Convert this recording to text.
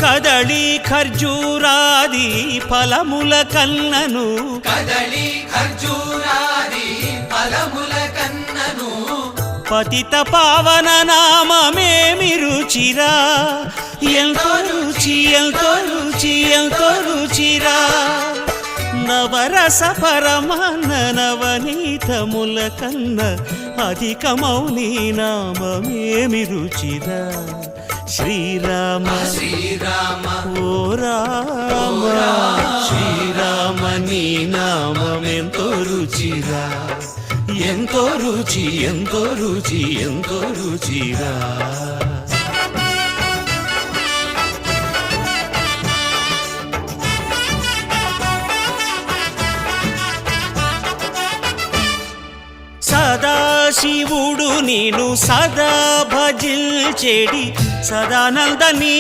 కదళి ఖర్జూరాది ఫలముల కన్నను కదళి ఖర్జూరాది ఫలముల కన్నను పతిత పావన నామమేమి రుచిరా ఎంతో రుచి ఎంతో రుచి ఎంతో రుచిరా నవరస పరమాన్న నవనీతముల కన్న అధికమౌని నామమేమి రుచిరా శ్రీరామ శ్రీరామ ఓ రామ శ్రీరామ నీ నామమెంతో రుచిరా ఎంతో రుచి ఎంతో రుచి ఎంతో రుచిరా సదాశివుడు నేను సదా భజిల్చెడి సదానంద నీ